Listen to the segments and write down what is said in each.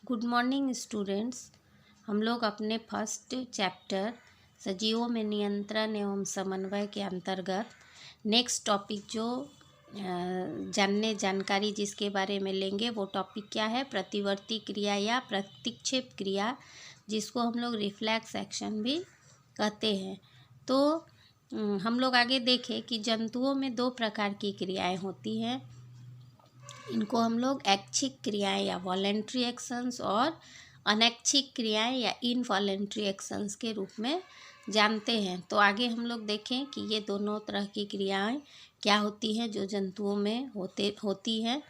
Good morning students. हम लोग अपने फर्स्ट चैप्टर सजीवों में नियंत्रण एवं समन्वय के अंतर्गत नेक्स्ट टॉपिक जो जानकारी जिसके बारे में लेंगे वो टॉपिक क्या है, प्रतिवर्ती क्रिया या प्रतिक्षेप क्रिया, जिसको हम लोग रिफ्लेक्स एक्शन भी कहते हैं। तो हम लोग आगे देखें कि जंतुओं में दो प्रकार की क्रियाएं होती हैं। इनको हम लोग ऐच्छिक क्रियाएं या वॉलेंट्री एक्शंस और अनैच्छिक क्रियाएं या इनवॉलेंट्री एक्शंस के रूप में जानते हैं। तो आगे हम लोग देखें कि ये दोनों तरह की क्रियाएं क्या होती हैं जो जंतुओं में होती हैं।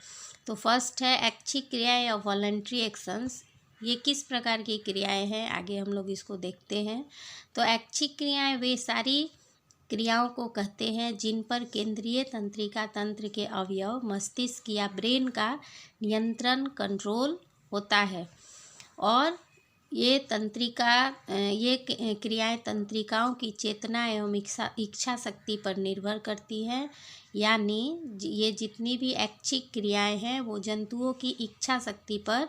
तो फर्स्ट है ऐच्छिक क्रियाएं या वॉलेंट्री एक्शंस। ये किस प्रकार की क्रियाएं हैं, आगे हम लोग इसको देखते हैं। तो ऐच्छिक क्रियाएं वे सारी क्रियाओं को कहते हैं जिन पर केंद्रीय तंत्रिका तंत्र के अवयव मस्तिष्क या ब्रेन का नियंत्रण कंट्रोल होता है। और ये क्रियाएं तंत्रिकाओं की चेतना एवं इच्छा शक्ति पर निर्भर करती हैं। यानी ये जितनी भी ऐच्छिक क्रियाएं हैं वो जंतुओं की इच्छा शक्ति पर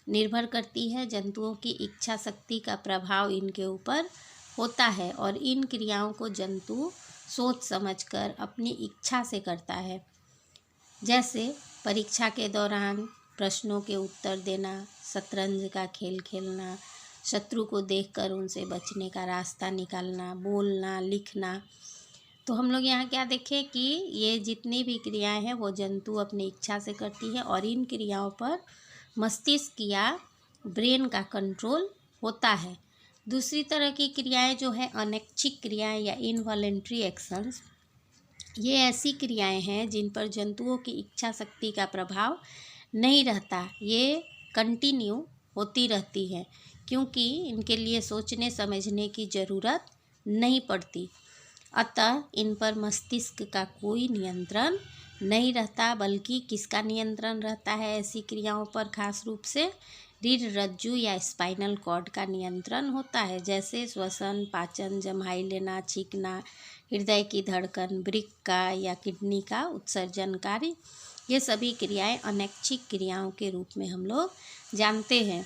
निर्भर करती है। जंतुओं की इच्छा शक्ति का प्रभाव इनके ऊपर होता है और इन क्रियाओं को जंतु सोच समझकर अपनी इच्छा से करता है। जैसे परीक्षा के दौरान प्रश्नों के उत्तर देना, शतरंज का खेल खेलना, शत्रु को देखकर उनसे बचने का रास्ता निकालना, बोलना, लिखना। तो हम लोग यहाँ क्या देखें कि ये जितनी भी क्रियाएं हैं वो जंतु अपनी इच्छा से करती है और इन क्रियाओं पर मस्तिष्क या ब्रेन का कंट्रोल होता है। दूसरी तरह की क्रियाएं जो है अनैच्छिक क्रियाएं या इनवॉलेंट्री एक्शंस, ये ऐसी क्रियाएं हैं जिन पर जंतुओं की इच्छा शक्ति का प्रभाव नहीं रहता। ये कंटिन्यू होती रहती हैं क्योंकि इनके लिए सोचने समझने की ज़रूरत नहीं पड़ती। अतः इन पर मस्तिष्क का कोई नियंत्रण नहीं रहता, बल्कि किसका नियंत्रण रहता है ऐसी क्रियाओं पर? खास रूप से रीढ़ रज्जु या स्पाइनल कॉर्ड का नियंत्रण होता है। जैसे श्वसन, पाचन, जम्हाई लेना, छींकना, हृदय की धड़कन, वृक्क का या किडनी का उत्सर्जन कार्य, ये सभी क्रियाएं अनैच्छिक क्रियाओं के रूप में हम लोग जानते हैं।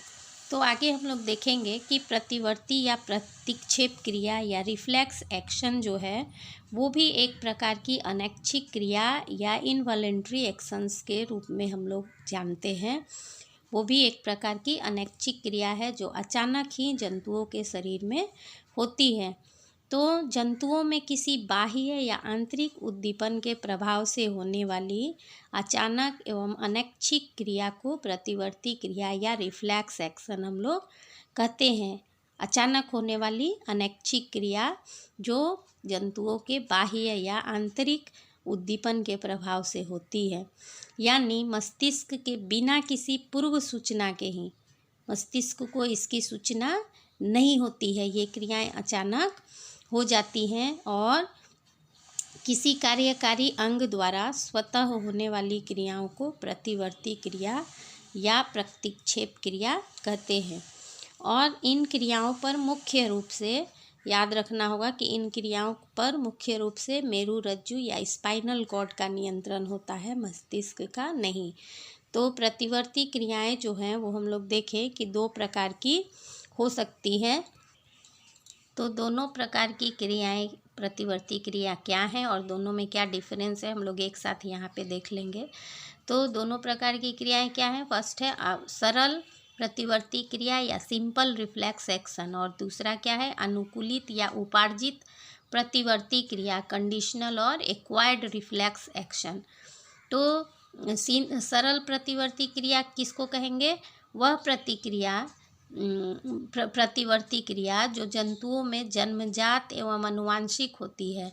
तो आगे हम लोग देखेंगे कि प्रतिवर्ती या प्रतिक्षेप क्रिया या रिफ्लेक्स एक्शन जो है वो भी एक प्रकार की अनैच्छिक क्रिया या इनवॉलेंट्री एक्शंस के रूप में हम लोग जानते हैं। वो भी एक प्रकार की अनैच्छिक क्रिया है जो अचानक ही जंतुओं के शरीर में होती है। तो जंतुओं में किसी बाह्य या आंतरिक उद्दीपन के प्रभाव से होने वाली अचानक एवं अनैच्छिक क्रिया को प्रतिवर्ती क्रिया या रिफ्लेक्स एक्शन हम लोग कहते हैं। अचानक होने वाली अनैच्छिक क्रिया जो जंतुओं के बाह्य या आंतरिक उद्दीपन के प्रभाव से होती है, यानी मस्तिष्क के बिना किसी पूर्व सूचना के ही, मस्तिष्क को इसकी सूचना नहीं होती है, ये क्रियाएं अचानक हो जाती हैं और किसी कार्यकारी अंग द्वारा स्वतः होने वाली क्रियाओं को प्रतिवर्ती क्रिया या प्रतिक्षेप क्रिया कहते हैं। और इन क्रियाओं पर मुख्य रूप से याद रखना होगा कि इन क्रियाओं पर मुख्य रूप से मेरु रज्जु या स्पाइनल कॉर्ड का नियंत्रण होता है, मस्तिष्क का नहीं। तो प्रतिवर्ती क्रियाएं जो हैं वो हम लोग देखें कि दो प्रकार की हो सकती हैं। तो दोनों प्रकार की क्रियाएं प्रतिवर्ती क्रिया क्या है और दोनों में क्या डिफरेंस है, हम लोग एक साथ यहाँ पे देख लेंगे। तो दोनों प्रकार की क्रियाएं क्या हैं? फर्स्ट है सरल प्रतिवर्ती क्रिया या सिंपल रिफ्लेक्स एक्शन, और दूसरा क्या है? अनुकूलित या उपार्जित प्रतिवर्ती क्रिया, कंडीशनल और एक्वायर्ड रिफ्लेक्स एक्शन। तो सरल प्रतिवर्ती क्रिया किसको कहेंगे? वह प्रतिवर्ती क्रिया जो जंतुओं में जन्मजात एवं अनुवांशिक होती है।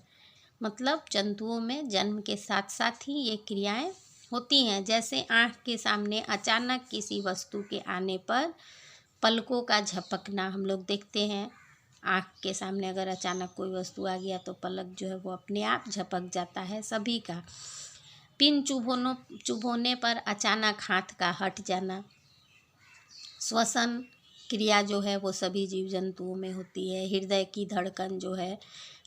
मतलब जंतुओं में जन्म के साथ साथ ही ये क्रियाएं होती हैं। जैसे आँख के सामने अचानक किसी वस्तु के आने पर पलकों का झपकना हम लोग देखते हैं। आँख के सामने अगर अचानक कोई वस्तु आ गया तो पलक जो है वो अपने आप झपक जाता है सभी का। पिन चुभोने पर अचानक हाथ का हट जाना। श्वसन क्रिया जो है वो सभी जीव जंतुओं में होती है। हृदय की धड़कन जो है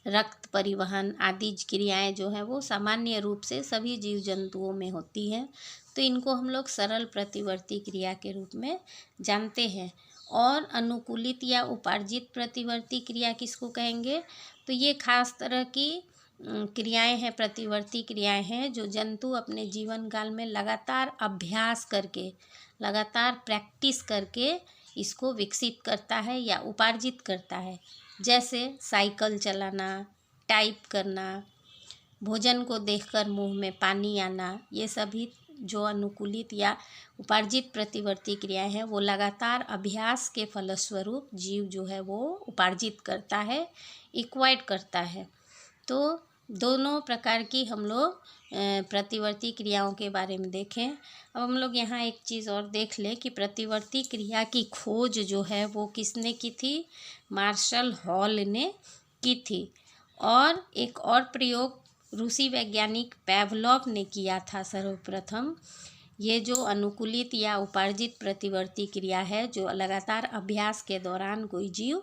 रक्त परिवहन आदि क्रियाएं जो है वो सामान्य रूप से सभी जीव जंतुओं में होती हैं। तो इनको हम लोग सरल प्रतिवर्ती क्रिया के रूप में जानते हैं। और अनुकूलित या उपार्जित प्रतिवर्ती क्रिया किसको कहेंगे? तो ये खास तरह की क्रियाएं हैं, प्रतिवर्ती क्रियाएं हैं जो जंतु अपने जीवन काल में लगातार अभ्यास करके, लगातार प्रैक्टिस करके इसको विकसित करता है या उपार्जित करता है। जैसे साइकिल चलाना, टाइप करना, भोजन को देखकर मुंह में पानी आना, ये सभी जो अनुकूलित या उपार्जित प्रतिवर्ती क्रियाएं हैं वो लगातार अभ्यास के फलस्वरूप जीव जो है वो उपार्जित करता है, इक्वाइर करता है। तो दोनों प्रकार की हम लोग प्रतिवर्ती क्रियाओं के बारे में देखें। अब हम लोग यहाँ एक चीज़ और देख लें कि प्रतिवर्ती क्रिया की खोज जो है वो किसने की थी? मार्शल हॉल ने की थी। और एक और प्रयोग रूसी वैज्ञानिक पैवलोव ने किया था सर्वप्रथम। ये जो अनुकूलित या उपार्जित प्रतिवर्ती क्रिया है जो लगातार अभ्यास के दौरान कोई जीव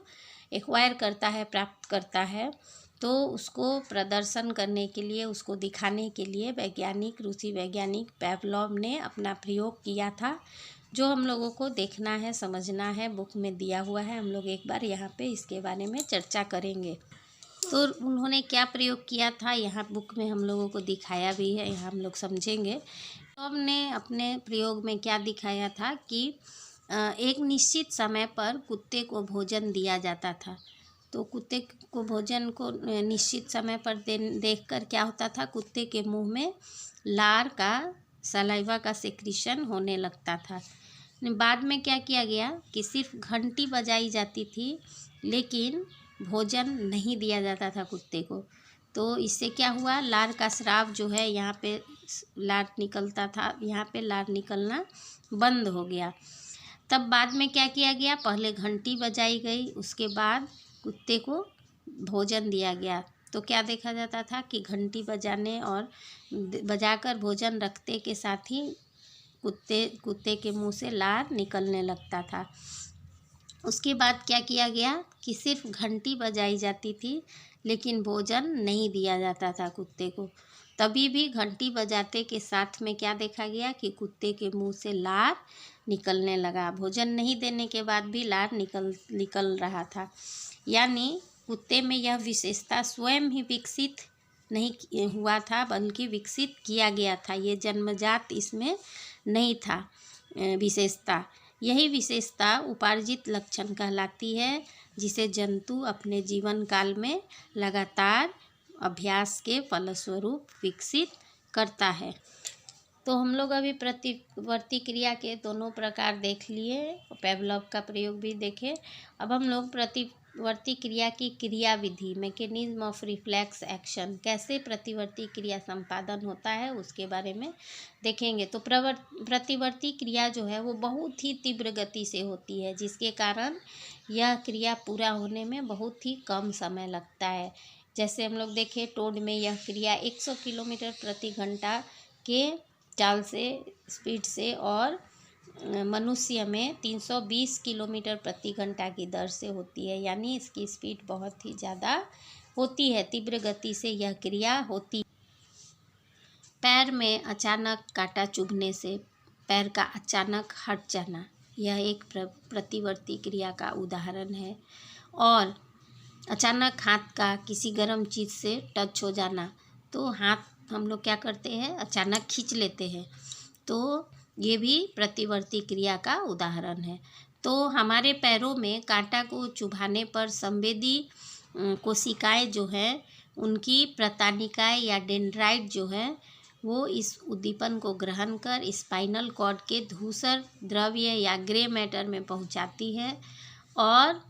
एक्वायर करता है, प्राप्त करता है, तो उसको प्रदर्शन करने के लिए, उसको दिखाने के लिए रूसी वैज्ञानिक पैवलोव ने अपना प्रयोग किया था, जो हम लोगों को देखना है, समझना है, बुक में दिया हुआ है। हम लोग एक बार यहाँ पे इसके बारे में चर्चा करेंगे। तो उन्होंने क्या प्रयोग किया था, यहाँ बुक में हम लोगों को दिखाया भी है, यहाँ हम लोग समझेंगे। तो हमने अपने प्रयोग में क्या दिखाया था कि एक निश्चित समय पर कुत्ते को भोजन दिया जाता था। तो कुत्ते को भोजन को निश्चित समय पर देखकर क्या होता था, कुत्ते के मुंह में लार का, सलाइवा का सेक्रीशन होने लगता था। बाद में क्या किया गया कि सिर्फ घंटी बजाई जाती थी, लेकिन भोजन नहीं दिया जाता था कुत्ते को। तो इससे क्या हुआ, लार का स्राव जो है, यहाँ पे लार निकलता था, यहाँ पे लार निकलना बंद हो गया। तब बाद में क्या किया गया, पहले घंटी बजाई गई, उसके बाद कुत्ते को भोजन दिया गया। तो क्या देखा जाता था कि घंटी बजाने और बजाकर भोजन रखते के साथ ही कुत्ते के मुंह से लार निकलने लगता था। उसके बाद क्या किया गया कि सिर्फ घंटी बजाई जाती थी, लेकिन भोजन नहीं दिया जाता था कुत्ते को। तभी भी घंटी बजाते के साथ में क्या देखा गया कि कुत्ते के मुंह से लार निकलने लगा। भोजन नहीं देने के बाद भी लार निकल रहा था। यानी कुत्ते में यह विशेषता स्वयं ही विकसित नहीं हुआ था, बल्कि विकसित किया गया था। ये जन्मजात इसमें नहीं था विशेषता। यही विशेषता उपार्जित लक्षण कहलाती है, जिसे जंतु अपने जीवन काल में लगातार अभ्यास के फलस्वरूप विकसित करता है। तो हम लोग अभी प्रतिवर्ती क्रिया के दोनों प्रकार देख लिए, पैवलोव का प्रयोग भी देखे। अब हम लोग प्रतिवर्ती क्रिया की क्रिया विधि, मैकेनिज्म ऑफ रिफ्लेक्स एक्शन, कैसे प्रतिवर्ती क्रिया संपादन होता है उसके बारे में देखेंगे। तो प्रतिवर्ती क्रिया जो है वो बहुत ही तीव्र गति से होती है, जिसके कारण यह क्रिया पूरा होने में बहुत ही कम समय लगता है। जैसे हम लोग देखें, टोड में यह क्रिया 100 किलोमीटर प्रति घंटा के चाल से, स्पीड से, और मनुष्य में 320 किलोमीटर प्रति घंटा की दर से होती है। यानी इसकी स्पीड बहुत ही ज़्यादा होती है, तीव्र गति से यह क्रिया होती है। पैर में अचानक कांटा चुभने से पैर का अचानक हट जाना, यह एक प्रतिवर्ती क्रिया का उदाहरण है। और अचानक हाथ का किसी गर्म चीज़ से टच हो जाना, तो हाथ हम लोग क्या करते हैं, अचानक खींच लेते हैं। तो ये भी प्रतिवर्ती क्रिया का उदाहरण है। तो हमारे पैरों में कांटा को चुभाने पर संवेदी कोशिकाएं जो हैं, उनकी प्रतानिकाएं या डेंड्राइट जो है, वो इस उद्दीपन को ग्रहण कर स्पाइनल कॉर्ड के धूसर द्रव्य या ग्रे मैटर में पहुंचाती है। और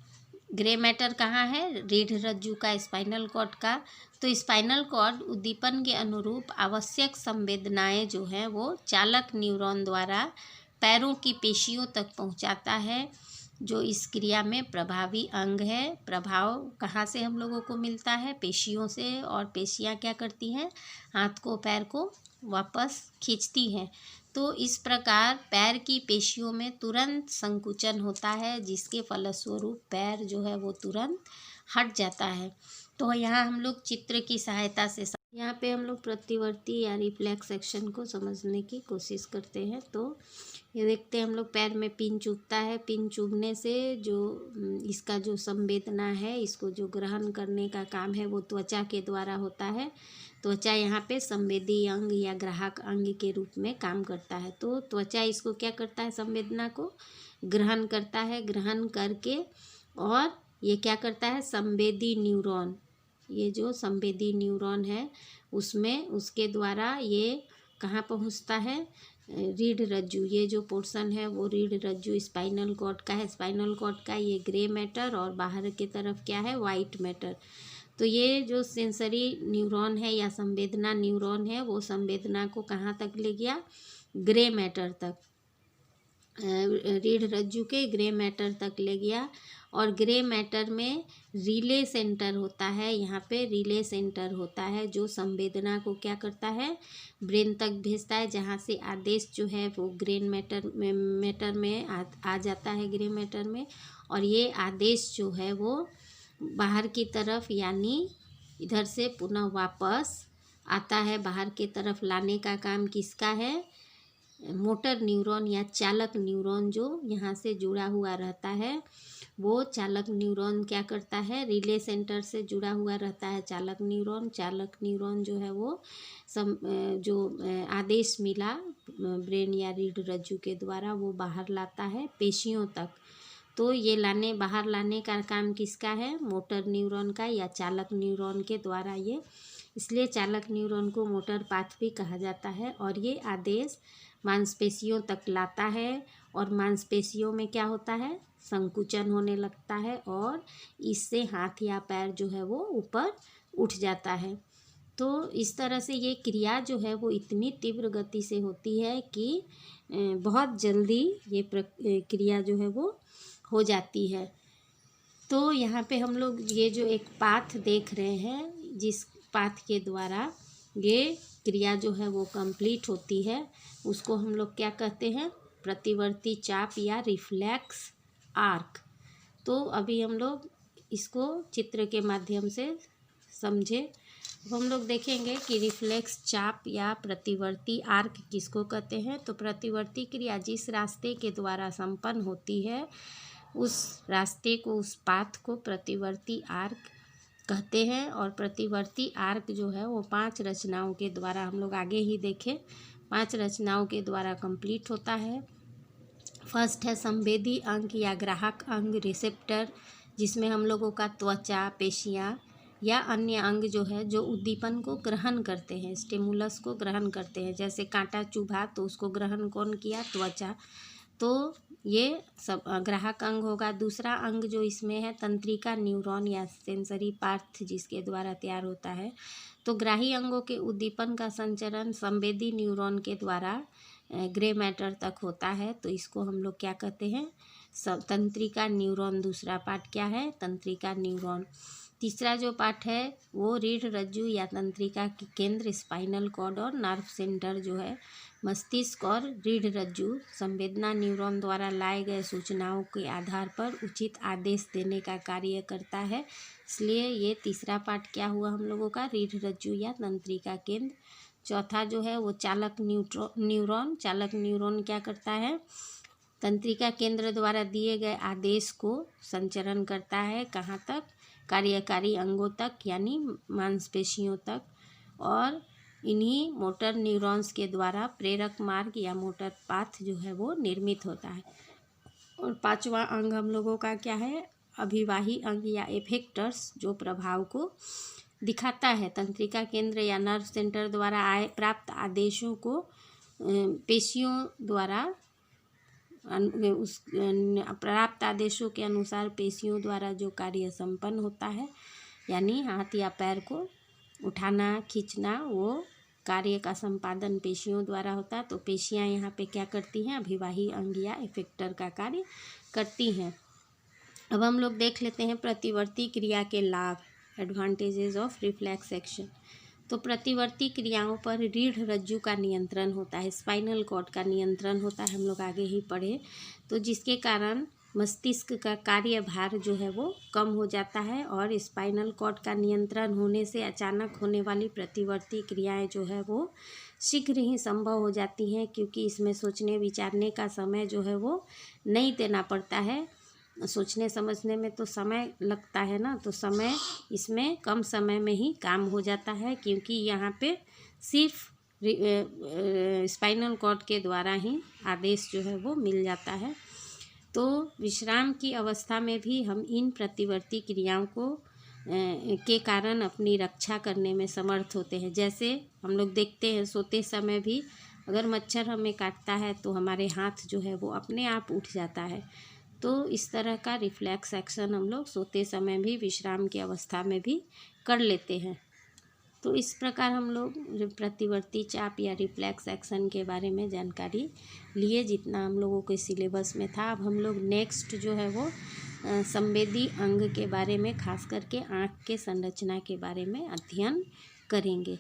ग्रे मैटर कहाँ है, रीढ़ रज्जु का, स्पाइनल कॉर्ड का। तो स्पाइनल कॉर्ड उद्दीपन के अनुरूप आवश्यक संवेदनाएं जो हैं वो चालक न्यूरॉन द्वारा पैरों की पेशियों तक पहुंचाता है, जो इस क्रिया में प्रभावी अंग है। प्रभाव कहाँ से हम लोगों को मिलता है, पेशियों से। और पेशियां क्या करती हैं, हाथ को, पैर को वापस खींचती हैं। तो इस प्रकार पैर की पेशियों में तुरंत संकुचन होता है, जिसके फलस्वरूप पैर जो है वो तुरंत हट जाता है। तो यहाँ हम लोग चित्र की सहायता से यहाँ पे हम लोग प्रतिवर्ती या रिफ्लेक्स एक्शन को समझने की कोशिश करते हैं। तो ये देखते हैं हम लोग, पैर में पिन चुभता है। पिन चुभने से जो इसका जो संवेदना है, इसको जो ग्रहण करने का काम है वो त्वचा के द्वारा होता है। त्वचा यहाँ पे संवेदी अंग या ग्राहक अंग के रूप में काम करता है। तो त्वचा इसको क्या करता है, संवेदना को ग्रहण करता है। ग्रहण करके और ये क्या करता है, संवेदी न्यूरॉन, ये जो संवेदी न्यूरॉन है उसमें, उसके द्वारा ये कहाँ पहुँचता है, रीढ़ रज्जु। ये जो पोर्शन है वो रीढ़ रज्जु स्पाइनल कॉर्ड का है। स्पाइनल कॉर्ड का ये ग्रे मैटर और बाहर की तरफ क्या है, वाइट मैटर। तो ये जो सेंसरी न्यूरॉन है या संवेदना न्यूरॉन है, वो संवेदना को कहाँ तक ले गया, ग्रे मैटर तक, रीढ़ रज्जु के ग्रे मैटर तक ले गया। और ग्रे मैटर में रिले सेंटर होता है, यहाँ पे रिले सेंटर होता है जो संवेदना को क्या करता है, ब्रेन तक भेजता है, जहाँ से आदेश जो है वो ग्रेन मैटर में आ जाता है, ग्रे मैटर में। और ये आदेश जो है वो बाहर की तरफ, यानी इधर से पुनः वापस आता है, बाहर की तरफ लाने का काम किसका है, मोटर न्यूरॉन या चालक न्यूरॉन जो यहाँ से जुड़ा हुआ रहता है, वो चालक न्यूरॉन क्या करता है, रिले सेंटर से जुड़ा हुआ रहता है चालक न्यूरॉन। चालक न्यूरॉन जो है वो जो आदेश मिला ब्रेन या रीढ़ रज्जु के द्वारा, वो बाहर लाता है पेशियों तक। तो ये बाहर लाने का काम किसका है, मोटर न्यूरॉन का या चालक न्यूरॉन के द्वारा ये, इसलिए चालक न्यूरॉन को मोटर पाथ भी कहा जाता है। और ये आदेश मांसपेशियों तक लाता है और मांसपेशियों में क्या होता है, संकुचन होने लगता है और इससे हाथ या पैर जो है वो ऊपर उठ जाता है। तो इस तरह से ये क्रिया जो है वो इतनी तीव्र गति से होती है कि बहुत जल्दी ये क्रिया जो है वो हो जाती है। तो यहाँ पे हम लोग ये जो एक पाथ देख रहे हैं, जिस पाथ के द्वारा ये क्रिया जो है वो कंप्लीट होती है, उसको हम लोग क्या कहते हैं, प्रतिवर्ती चाप या रिफ्लेक्स आर्क। तो अभी हम लोग इसको चित्र के माध्यम से समझे। हम लोग देखेंगे कि रिफ्लेक्स चाप या प्रतिवर्ती आर्क किसको कहते हैं। तो प्रतिवर्ती क्रिया जिस रास्ते के द्वारा संपन्न होती है, उस रास्ते को, उस पाथ को प्रतिवर्ती आर्क कहते हैं। और प्रतिवर्ती आर्क जो है वो 5 रचनाओं के द्वारा, हम लोग आगे ही देखें, 5 रचनाओं के द्वारा कंप्लीट होता है। फर्स्ट है संवेदी अंग या ग्राहक अंग, रिसेप्टर, जिसमें हम लोगों का त्वचा, पेशियाँ या अन्य अंग जो है जो उद्दीपन को ग्रहण करते हैं, स्टिमुलस को ग्रहण करते हैं। जैसे कांटा चुभा तो उसको ग्रहण कौन किया, त्वचा। तो ये सब ग्राहक अंग होगा। दूसरा अंग जो इसमें है, तंत्रिका न्यूरॉन या सेंसरी पार्ट, जिसके द्वारा तैयार होता है। तो ग्राही अंगों के उद्दीपन का संचरण संवेदी न्यूरॉन के द्वारा ग्रे मैटर तक होता है। तो इसको हम लोग क्या कहते हैं, तंत्रिका न्यूरॉन। दूसरा पार्ट क्या है, तंत्रिका न्यूरॉन। तीसरा जो पार्ट है वो रीढ़ रज्जु या तंत्रिका के केंद्र, स्पाइनल कॉर्ड और नर्व सेंटर जो है, मस्तिष्क और रीढ़ रज्जु संवेदना न्यूरॉन द्वारा लाए गए सूचनाओं के आधार पर उचित आदेश देने का कार्य करता है। इसलिए ये तीसरा पार्ट क्या हुआ हम लोगों का, रीढ़ रज्जु या तंत्रिका केंद्र। चौथा जो है वो चालक न्यूरॉन। चालक न्यूरॉन क्या करता है, तंत्रिका केंद्र द्वारा दिए गए आदेश को संचरण करता है, कहाँ तक, कार्यकारी अंगों तक, यानी मांसपेशियों तक। और इन्हीं मोटर न्यूरॉन्स के द्वारा प्रेरक मार्ग या मोटर पाथ जो है वो निर्मित होता है। और पांचवा अंग हम लोगों का क्या है, अभिवाही अंग या एफेक्टर्स, जो प्रभाव को दिखाता है। तंत्रिका केंद्र या नर्व सेंटर द्वारा प्राप्त आदेशों को पेशियों द्वारा उस प्राप्त आदेशों के अनुसार पेशियों द्वारा जो कार्य संपन्न होता है, यानी हाथ या पैर को उठाना, खींचना, वो कार्य का संपादन पेशियों द्वारा होता है। तो पेशियां यहाँ पे क्या करती हैं, अभिवाही अंग या इफेक्टर का कार्य करती हैं। अब हम लोग देख लेते हैं प्रतिवर्ती क्रिया के लाभ, एडवांटेजेस ऑफ रिफ्लेक्स एक्शन। तो प्रतिवर्ती क्रियाओं पर रीढ़ रज्जु का नियंत्रण होता है, स्पाइनल कॉर्ड का नियंत्रण होता है, हम लोग आगे ही पढ़े। तो जिसके कारण मस्तिष्क का कार्यभार जो है वो कम हो जाता है और स्पाइनल कॉर्ड का नियंत्रण होने से अचानक होने वाली प्रतिवर्ती क्रियाएं जो है वो शीघ्र ही संभव हो जाती हैं, क्योंकि इसमें सोचने विचारने का समय जो है वो नहीं देना पड़ता है। सोचने समझने में तो समय लगता है ना, तो समय इसमें कम समय में ही काम हो जाता है, क्योंकि यहाँ पे सिर्फ स्पाइनल कॉर्ड के द्वारा ही आदेश जो है वो मिल जाता है। तो विश्राम की अवस्था में भी हम इन प्रतिवर्ती क्रियाओं को के कारण अपनी रक्षा करने में समर्थ होते हैं। जैसे हम लोग देखते हैं सोते समय भी अगर मच्छर हमें काटता है तो हमारे हाथ जो है वो अपने आप उठ जाता है। तो इस तरह का रिफ्लेक्स एक्शन हम लोग सोते समय भी, विश्राम की अवस्था में भी कर लेते हैं। तो इस प्रकार हम लोग प्रतिवर्ती चाप या रिफ्लेक्स एक्शन के बारे में जानकारी लिए, जितना हम लोगों के सिलेबस में था। अब हम लोग नेक्स्ट जो है वो संवेदी अंग के बारे में, खास करके आँख के संरचना के बारे में अध्ययन करेंगे।